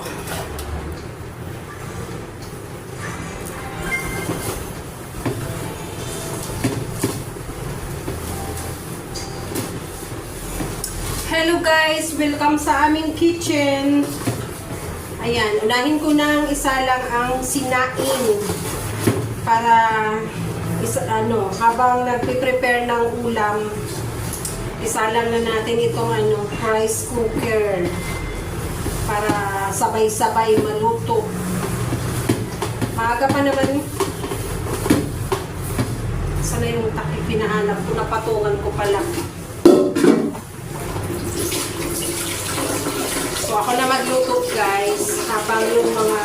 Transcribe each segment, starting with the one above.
Hello guys! Welcome sa aming kitchen. Ayan, unahin ko ng isa lang ang sinaing. Para habang nagpe-prepare ng ulam, isa lang na natin itong rice cooker. Para sabay-sabay maluto. Maaga pa naman. Sana yung takip pinahanap ko, napatungan ko pala. So, ako na magluto guys, habang yung mga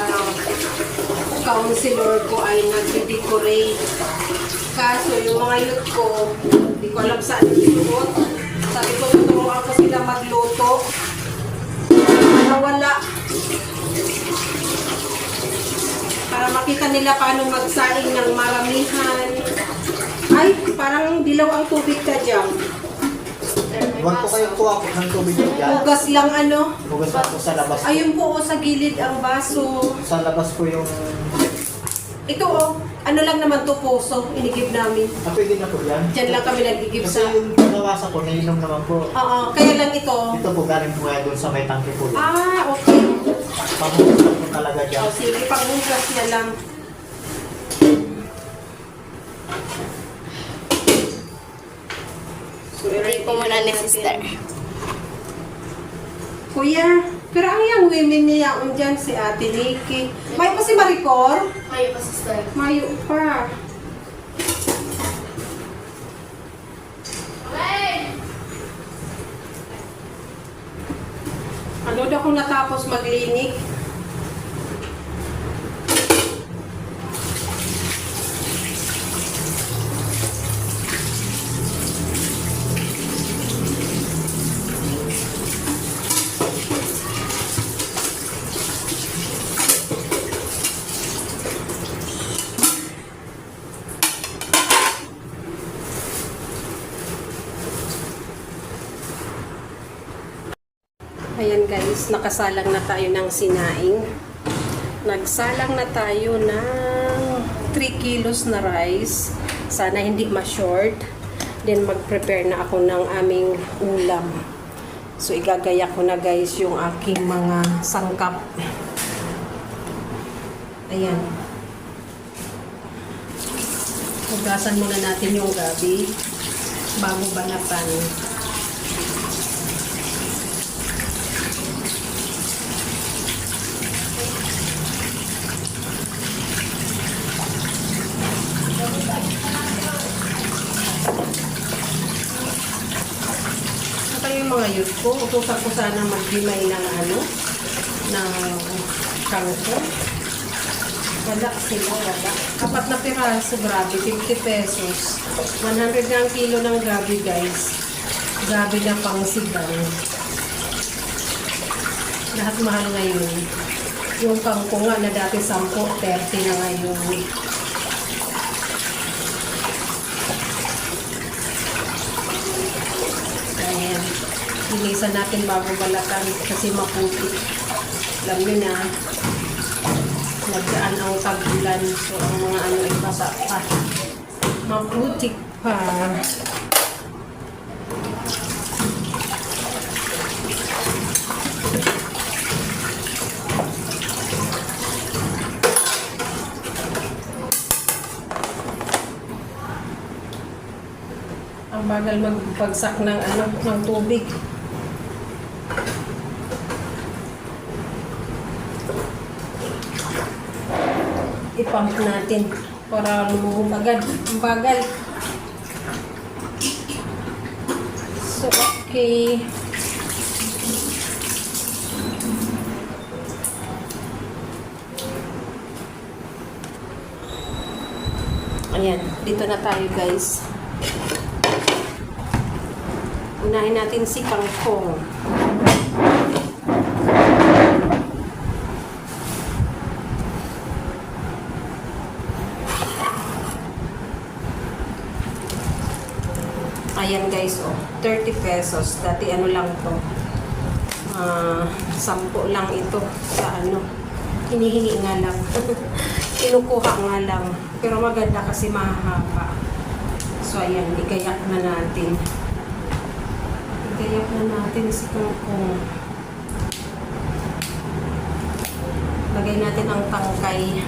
counselor ko ay nag-decorate. Kaso yung mga youth ko, hindi ko alam saan yung sabi ko, tuturuan ko sila magluto. Nawala. Para makita nila paano magsaing ng maramihan. Ay, parang dilaw ang tubig ka dyan. Huwag po kayo kuha po ng tubig dyan. Hugas lang Hugas lang po sa labas. Ayun po sa gilid ang baso. Sa labas po yung... Ito ano lang naman to, puso, inigib namin. Pwede na po yan. Diyan lang kami nagigib Kasi sa... yung pagkawasa ko, nainom naman po. Oo, kaya lang ito. Ito po galing po kaya doon sa may tangke po. Okay. Panghugas lang po talaga dyan. O sige, panghugas na lang. So, Ready po muna ni sister. Kuya, pero ang yung women niya dyan si Ate Nikki. May pa si Maricor? Kayo pa sister. Mayo pa. Ano daw kung natapos maglinig? Ayan guys, nakasalang na tayo ng sinaing. Nagsalang na tayo ng 3 kilos na rice. Sana hindi ma-short. Then mag-prepare na ako ng aming ulam. So igagaya ko na guys yung aking mga sangkap. Ayan. Hugasan muna natin yung gabi bago banatan. Yung mga youth ko, utusan ko sana mag-gimay ng ng kangko. Wala sila, wala. 4 na piraso, grabe, 50 pesos. 100 na ang kilo ng gabi, guys. Gabi na pang sigang. Lahat mahal ngayon. Yung kangko nga na dati 10, 30 na ngayon. Ayan. Linisan natin bago balatan kasi maputi. Alam nyo na, nagdaan ang tag-ulan. So, ang mga ay basa pa. Maputi pa. Ang bagal magpagsak ng ng tubig. I-pump natin para lumuhog agad. Ang bagal. So, okay. Ayan, dito na tayo guys. Unahin natin si kangkong. Ayan guys, oh, 30 pesos. Dati ano lang to. 10 lang ito sa ano. Hinihingi nga lang. Kinukuha nga lang. Pero maganda kasi mahaba. So, ayan. Igayak na natin. Igayak na natin si Kungkung. Lagay natin ang tangkay.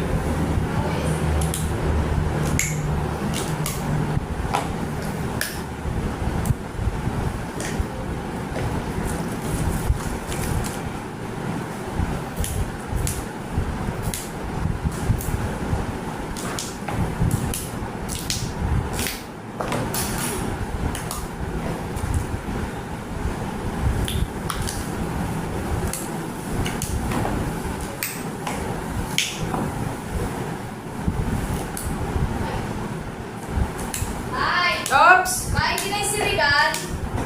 Oops! Kain din si Regan.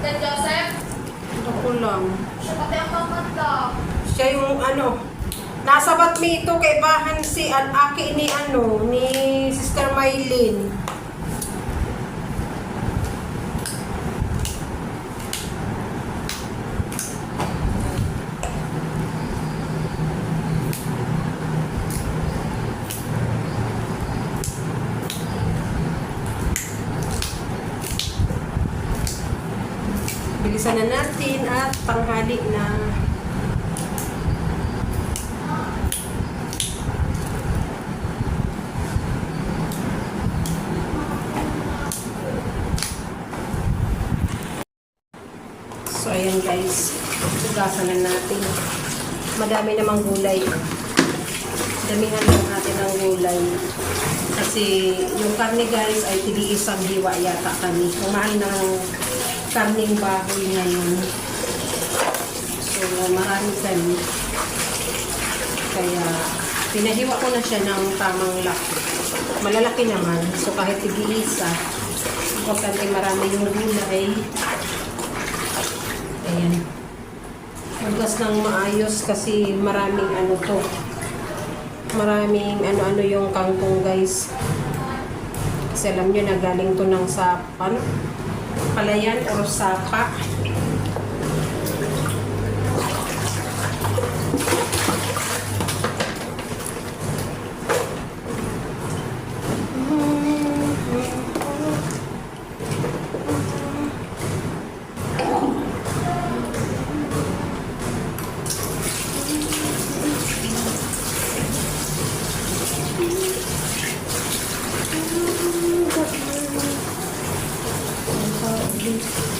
Dan Joseph. Ako lang. Siya pati ang pamata. Siya yung ano, nasa batmi ito kay bahan si Aki ni ano, ni Sister Mylene. Bilisan na natin at tanghali na. So, ayan guys. Ugasan na natin. Madami namang gulay. Damihan lang natin ang gulay. Kasi yung karne guys ay tig-isang hiwa yata kami. Kumain ng karning baboy ngayon. So, marami kami. Kaya, pinahiwa ko na siya ng tamang laki. Malalaki naman. So, kahit tig-isa, importante marami yung gulay. Ayan. Hugas ng maayos kasi maraming ano to. Maraming ano-ano yung kangkong guys. Kasi alam nyo na galing to ng sa ano? Palayan o sapa.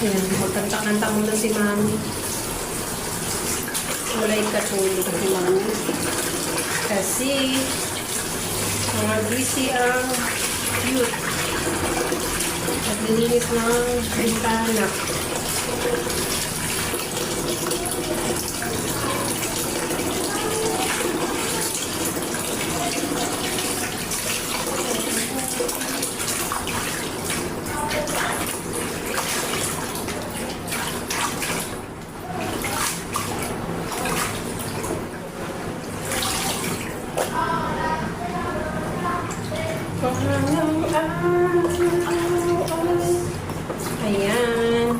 Ayan, magkanta-kanta muna si Mami. Wala'y katulog si Mami. Kasi, mga busy ang cute. Naglilinis ng bintana. Ayan.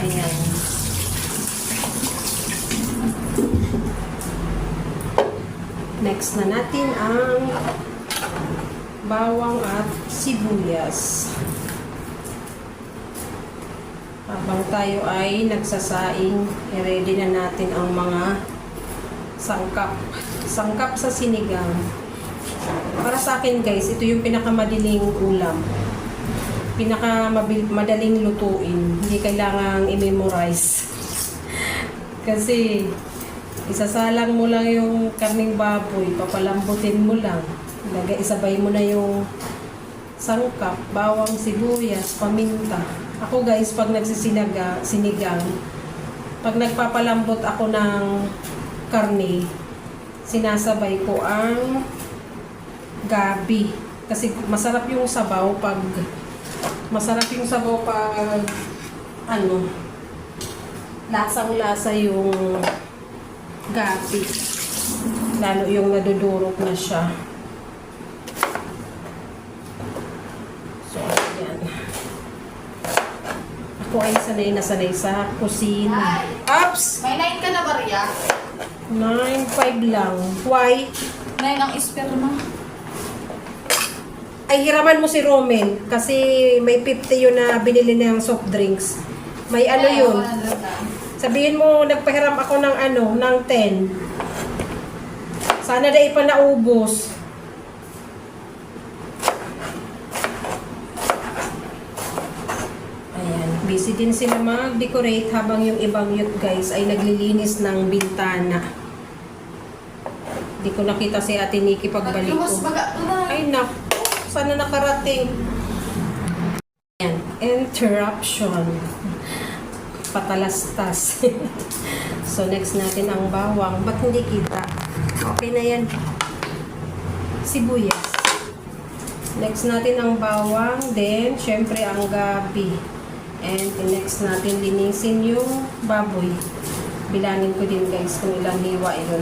Ayan. Next na natin ang bawang at sibuyas. Habang tayo ay nagsasaing, i-ready na natin ang mga sangkap. Sangkap sa sinigang. Para sa akin guys, ito yung pinakamadaling ulam. Pinakamadaling lutuin. Hindi kailangang i-memorize. Kasi isasalang mo lang yung karning baboy, papalambutin mo lang. Isabay mo na yung sangkap, bawang, sibuyas, paminta. Ako guys, pag sinigang, pag nagpapalambot ako ng karne, sinasabay ko ang gabi. Kasi masarap yung sabaw pag Masarap yung sabaw pag ano, lasang-lasa yung gabi. Lalo yung nadudurog na siya. So, ayan. Ako ay sanay na sanay sa kusina. Ups! May 9 ka na ba, Ria? 9.5 lang. Why? 9 ang esperma. Ay, hiraman mo si Romel. Kasi may 50 yun na binili niyang soft drinks. May ano yun. Sabihin mo, nagpahiram ako ng ano, ng 10. Sana dahil pa naubos. Ayan, busy din sila mag-decorate habang yung ibang youth guys ay naglilinis ng bintana. Di ko nakita si Ate Nikki pagbalik ko. Ay, naku. Sana nakarating. Ayan, interruption. Patalastas. So, next natin ang bawang. Ba't hindi kita? Okay na yan. Sibuyas. Next natin ang bawang. Then, syempre, ang gabi. And, next natin linisin yung baboy. Bilangin ko din guys kung ilang hiwa yun.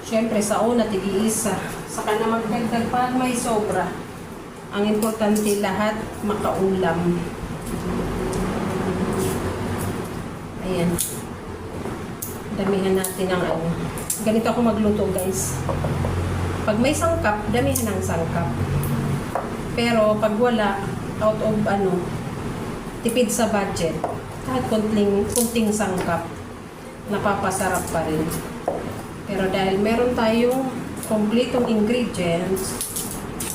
Syempre, sa una, tig-iisa. Saka na magdagdag pa may sobra. Ang importante lahat, makaulam. Ayan. Damihan natin ang ano. Ganito ako magluto guys. Pag may sangkap, damihan ng sangkap. Pero pag wala, out of ano, tipid sa budget, kahit kunting sangkap, napapasarap pa rin. Pero dahil meron tayong kompletong ingredients,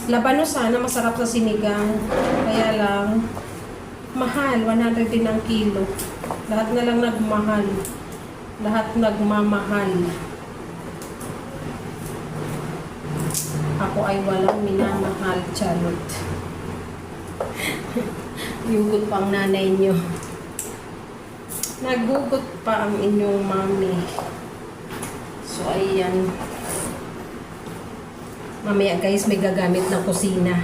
labano sana masarap sa sinigang. Kaya lang, mahal, 100 din ang kilo. Lahat na lang nagmahal. Lahat nagmamahal. Ako ay walang minamahal, charot. Yugot pa ang nanay nyo. Nagugot pa ang inyong mami. So, ayan. Mamaya guys, may gagamit ng kusina.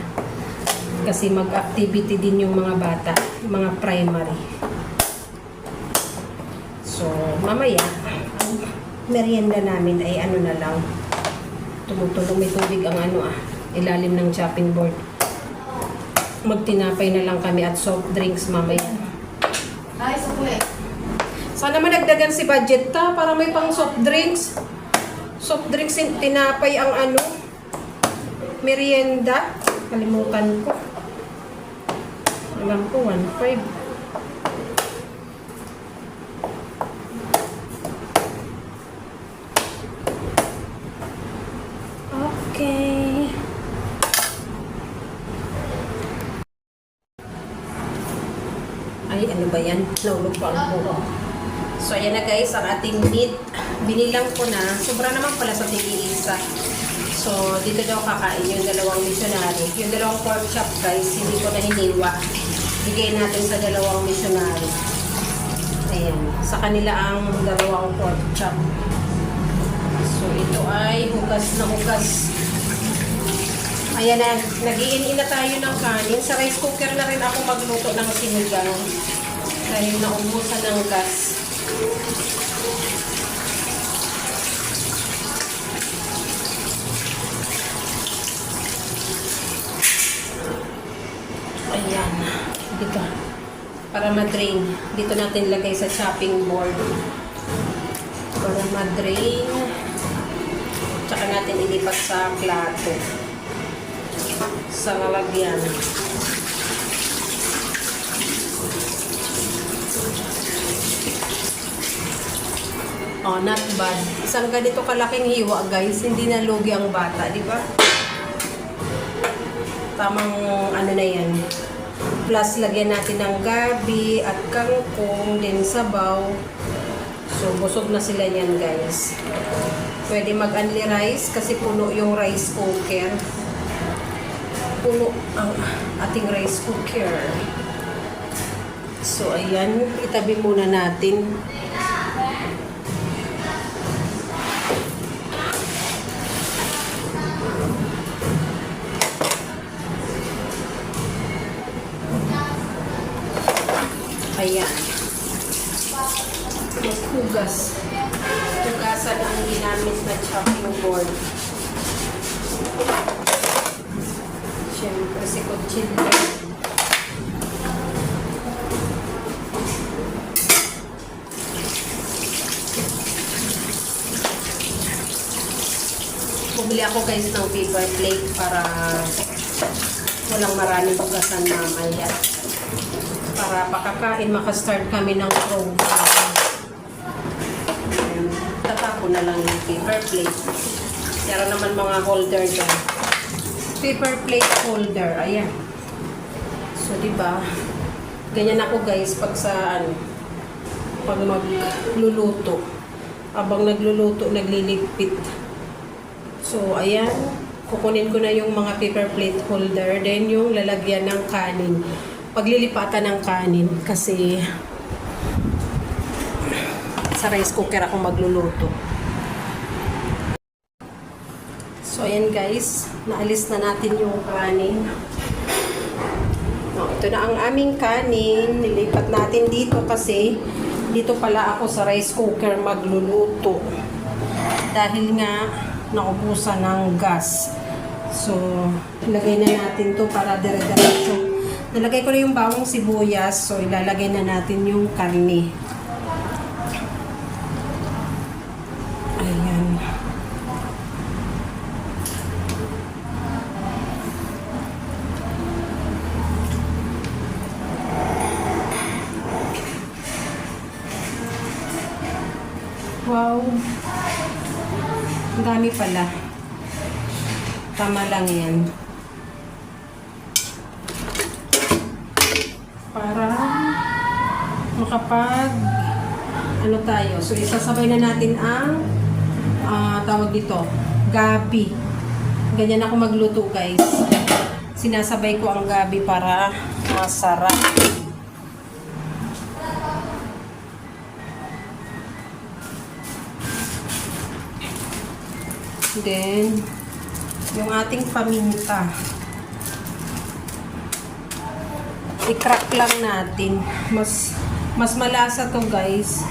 Kasi mag-activity din yung mga bata, mga primary. So, mamaya, ang merienda namin ay ano na lang. Tumutulong may tubig ang ano ilalim ng chopping board. Magtinapay na lang kami at soft drinks mamaya. Ay, sukli. Sana managdagan si budget ta para may pang soft drinks. Soft drinks, tinapay ang ano, merienda. Kalimutan ko. Alam ko, 1.5. Okay. Ay, ano ba yan? Naulog pa ang buho. So, ayan na guys, ang ating meat. Binilang ko na. Sobra naman pala sa tig-iisa. So, dito daw kakain yung dalawang missionary. Yung dalawang pork chop guys, hindi ko na hiniwa. Bigay natin sa dalawang missionary. Ayan. Sa kanila ang dalawang pork chop. So, ito ay hugas na hugas. Ayan na. Nag-iin na tayo ng kanin. Sa rice cooker na rin ako magluto ng sinigang. Dahil naubusan ng gas. Ayan. Dito. Para ma-drain. Dito natin lagay sa chopping board. Para ma-drain. Tsaka natin ilipat sa plato. Sa lalagyan. Oh, not bad. Isang ganito kalaking hiwa, guys. Hindi na lugi ang bata, di ba? Tamang ano na yan. Plus, lagyan natin ng gabi at kangkong, din sabaw. So, busog na sila yan, guys. Pwede mag-only rice kasi puno yung rice cooker. Puno ang ating rice cooker. So, ayan. Itabi muna natin. Ayan. Maghugas. Hugasan ang ginamit na chopping board. Siyempre si kutsilyo. Bumili ako guys ng paper plate para walang maraming hugasan mamaya. Para pakakain, makastart kami ng program. Tatapon na lang yung paper plate. Meron naman mga holder dyan. Paper plate holder. Ayan. So, diba? Ganyan ako guys pag sa ano, pag magluluto. Habang nagluluto, nagliligpit. So, ayan. Kukunin ko na yung mga paper plate holder. Then, yung lalagyan ng kanin. Paglilipatan ng kanin. Kasi, sa rice cooker ako magluluto. So, ayan guys. Naalis na natin yung kanin. Ito na ang aming kanin. Nilipat natin dito kasi dito pala ako sa rice cooker magluluto. Dahil nga naubusan ng gas. So, ilagay na natin to para dire-diretso. Nalagay ko na yung bawang sibuyas. So, ilalagay na natin yung karne. Ayan. Wow. Ang dami pala. Tama lang yan. Para makapag ano tayo. So, isasabay na natin ang tawag dito, gabi. Ganyan ako magluto guys. Sinasabay ko ang gabi para masarap. Then, yung ating paminta. I-crack lang natin. Mas malasa to guys.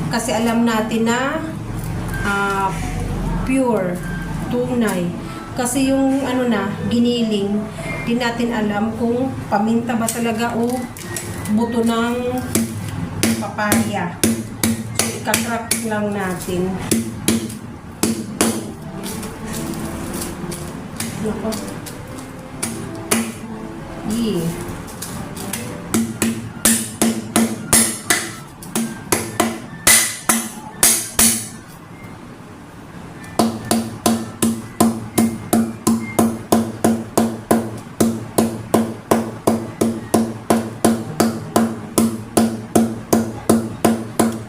Kasi alam natin na pure, tunay. Kasi yung ano na, giniling, di natin alam kung paminta ba talaga o buto ng papaya. So, i-crack lang natin. Nako. Yeah.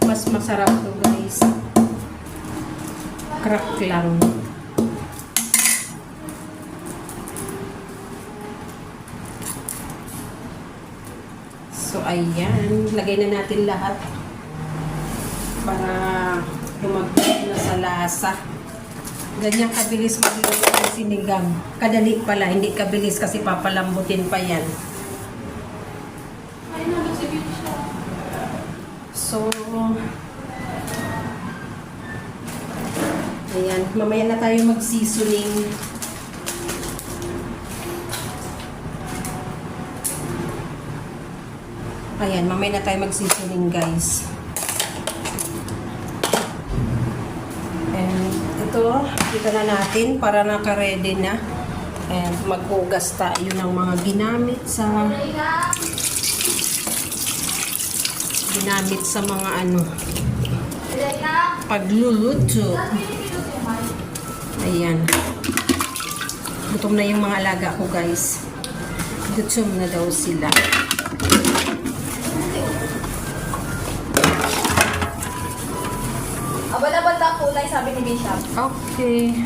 Mas masarap to guys. Crack lang. So, ayan. Lagay na natin lahat para lumagay na sa lasa. Ganyan kabilis magluto ng sinigang. Kadali pala, hindi kabilis kasi papalambutin pa yan. So, ayan. Mamaya na tayo mag-seasoning. Ayan, mamaya na tayo mag-seasoning guys. And ito, dito na natin para naka-ready na. And maghugas tayo ng mga ginamit sa mga ano, pagluluto. Ayan. Gutom na yung mga alaga ko guys. Gutom na daw sila. Abad-abad na kulay, sabi ni Bishop. Okay.